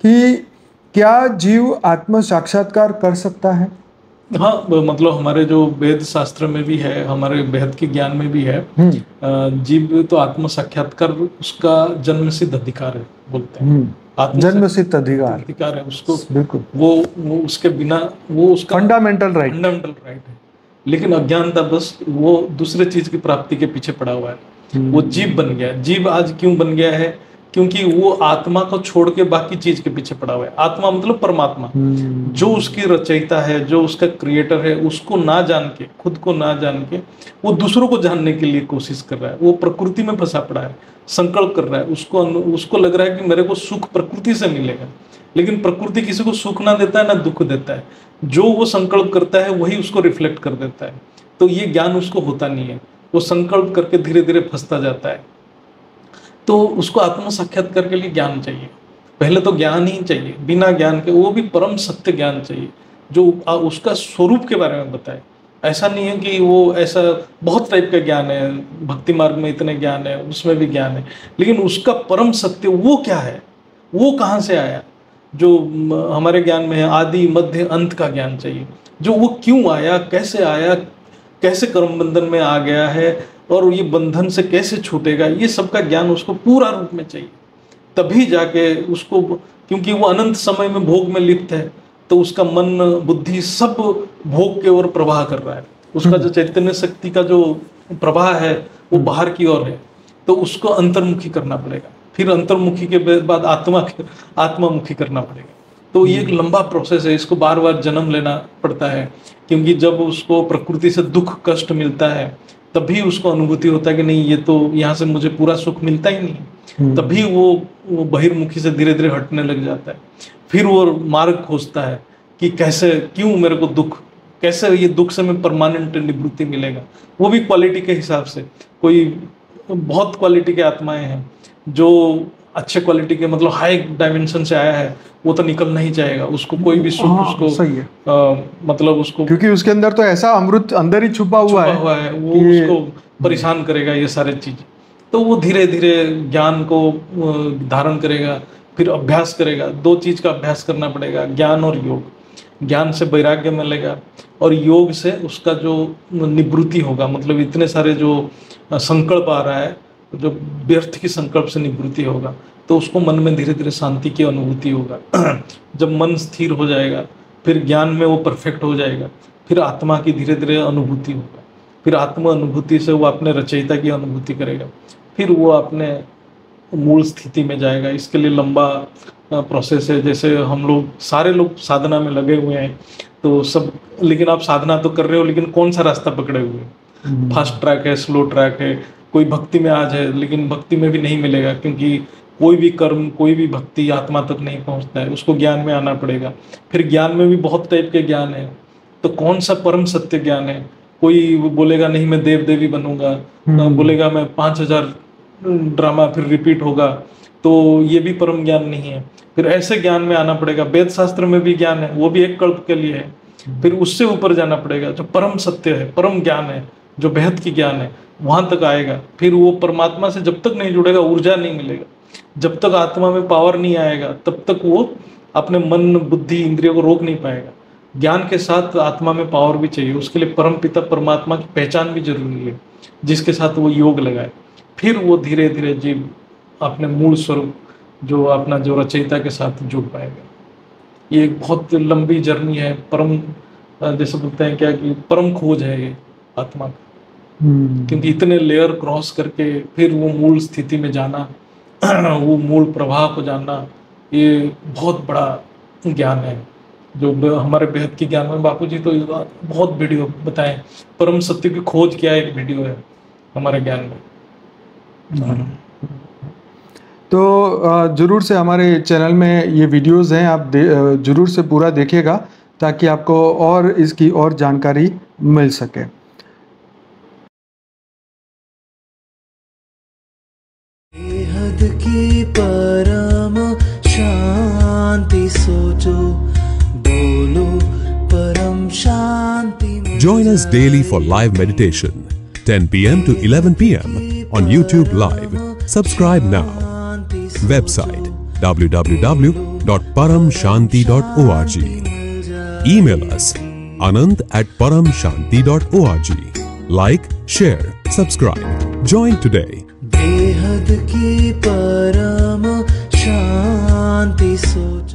कि क्या जीव आत्म साक्षात्कार कर सकता है? हाँ, मतलब हमारे जो वेद शास्त्र में भी है, हमारे वेद के ज्ञान में भी है, जीव तो आत्म साक्षात्कार उसका जन्म सिद्ध अधिकार है बोलते हैं। जन्म सिद्ध अधिकार है उसको, बिल्कुल। वो उसके बिना, वो उसका फंडामेंटल राइट है। लेकिन अज्ञानता बस वो दूसरे चीज की प्राप्ति के पीछे पड़ा हुआ है। वो जीव बन गया। जीव आज क्यों बन गया है? क्योंकि वो आत्मा को छोड़ के बाकी चीज के पीछे पड़ा हुआ है। आत्मा मतलब परमात्मा, जो उसकी रचयिता है, जो उसका क्रिएटर है, उसको ना जान के, खुद को ना जान के वो दूसरों को जानने के लिए कोशिश कर रहा है। वो प्रकृति में फंसा पड़ा है, संकल्प कर रहा है। उसको लग रहा है कि मेरे को सुख प्रकृति से मिलेगा, लेकिन प्रकृति किसी को सुख ना देता है ना दुख देता है। जो वो संकल्प करता है वही उसको रिफ्लेक्ट कर देता है। तो ये ज्ञान उसको होता नहीं है। वो संकल्प करके धीरे धीरे फंसता जाता है। तो उसको आत्म साक्षात्कार के लिए ज्ञान चाहिए। पहले तो ज्ञान ही चाहिए, बिना ज्ञान के, वो भी परम सत्य ज्ञान चाहिए जो उसका स्वरूप के बारे में बताए। ऐसा नहीं है कि वो ऐसा बहुत टाइप का ज्ञान है, भक्ति मार्ग में इतने ज्ञान है, उसमें भी ज्ञान है, लेकिन उसका परम सत्य वो क्या है, वो कहाँ से आया, जो हमारे ज्ञान में है आदि मध्य अंत का ज्ञान चाहिए। जो वो क्यों आया, कैसे कर्म बंधन में आ गया है और ये बंधन से कैसे छूटेगा, ये सबका ज्ञान उसको पूरा रूप में चाहिए। तभी जाके उसको, क्योंकि वो अनंत समय में भोग में लिप्त है, तो उसका मन बुद्धि सब भोग के ओर प्रवाह कर रहा है। उसका जो चैतन्य शक्ति का जो प्रवाह है वो बाहर की ओर है, तो उसको अंतर्मुखी करना पड़ेगा। फिर अंतर्मुखी के बाद आत्मामुखी करना पड़ेगा। तो ये एक लंबा प्रोसेस है, इसको बार बार जन्म लेना पड़ता है। क्योंकि जब उसको प्रकृति से दुख कष्ट मिलता है तभी उसको अनुभूति होता है कि नहीं, ये तो यहाँ से मुझे पूरा सुख मिलता ही नहीं। तभी वो बहिर्मुखी से धीरे धीरे हटने लग जाता है। फिर वो मार्ग खोजता है कि कैसे, क्यों मेरे को दुख, कैसे ये दुख से मैं परमानेंट निवृत्ति मिलेगा। वो भी क्वालिटी के हिसाब से। कोई बहुत क्वालिटी के आत्माएं हैं जो अच्छे क्वालिटी के, मतलब हाई डायमेंशन से आया है, वो तो निकलना ही चाहेगा। उसको कोई भी सुख उसको सही है। मतलब उसको, क्योंकि उसके अंदर तो ऐसा अमृत अंदर ही छुपा हुआ है वो उसको परेशान करेगा ये सारे चीज। तो वो धीरे धीरे ज्ञान को धारण करेगा, फिर अभ्यास करेगा। दो चीज का अभ्यास करना पड़ेगा, ज्ञान और योग। ज्ञान से वैराग्य मिलेगा और योग से उसका जो निवृत्ति होगा, मतलब इतने सारे जो संकल्प आ रहा है, जो व्यर्थ की संकल्प से निवृत्ति होगा, तो उसको मन में धीरे धीरे शांति की अनुभूति होगा। जब मन स्थिर हो जाएगा, फिर ज्ञान में वो परफेक्ट हो जाएगा, फिर आत्मा की धीरे धीरे अनुभूति होगा। फिर आत्म अनुभूति से वो अपने रचयिता की अनुभूति करेगा, फिर वो अपने मूल स्थिति में जाएगा। इसके लिए लंबा प्रोसेस है। जैसे हम लोग सारे लोग साधना में लगे हुए हैं तो सब, लेकिन आप साधना तो कर रहे हो, लेकिन कौन सा रास्ता पकड़े हुए हैं? फास्ट ट्रैक है, स्लो ट्रैक है। कोई भक्ति में आज है, लेकिन भक्ति में भी नहीं मिलेगा, क्योंकि कोई भी कर्म, कोई भी भक्ति आत्मा तक नहीं पहुंचता है। उसको ज्ञान में आना पड़ेगा। फिर ज्ञान में भी बहुत टाइप के ज्ञान है, तो कौन सा परम सत्य ज्ञान है? कोई बोलेगा नहीं मैं देव देवी बनूंगा, बोलेगा मैं 5000 ड्रामा फिर रिपीट होगा, तो ये भी परम ज्ञान नहीं है। फिर ऐसे ज्ञान में आना पड़ेगा। वेद शास्त्र में भी ज्ञान है, वो भी एक कल्प के लिए है। फिर उससे ऊपर जाना पड़ेगा, जो परम सत्य है, परम ज्ञान है, जो बेहद की ज्ञान है, वहां तक आएगा। फिर वो परमात्मा से जब तक नहीं जुड़ेगा, ऊर्जा नहीं मिलेगा। जब तक आत्मा में पावर नहीं आएगा, तब तक वो अपने मन बुद्धि इंद्रियों को रोक नहीं पाएगा। ज्ञान के साथ आत्मा में पावर भी चाहिए। उसके लिए परम पिता परमात्मा की पहचान भी जरूरी है, जिसके साथ वो योग लगाए। फिर वो धीरे धीरे जीव अपने मूल स्वरूप, जो अपना जो रचयिता के साथ जुड़ पाएगा। ये एक बहुत लंबी जर्नी है। परम, जैसे बोलते हैं क्या, कि परम खोज है ये आत्मा का। क्योंकि इतने लेयर क्रॉस करके फिर वो मूल स्थिति में जाना, वो मूल प्रवाह को जानना, ये बहुत बड़ा ज्ञान है। जो हमारे बेहद के ज्ञान में बापू जी तो बहुत वीडियो बताएं। परम सत्य की खोज क्या एक वीडियो है हमारे ज्ञान में। तो जरूर से हमारे चैनल में ये वीडियोस हैं, आप जरूर से पूरा देखिएगा ताकि आपको और इसकी और जानकारी मिल सके। बेहद की परम शांति सोचो, बोलो परम शांति। Join us daily for live meditation, 10 p.m. to 11 p.m. on YouTube Live. Subscribe now. Website www anant@paramshanti.org. Email us anant@paramshanti.org. Like, share, subscribe. Join today. बेहद की परम शांति सोच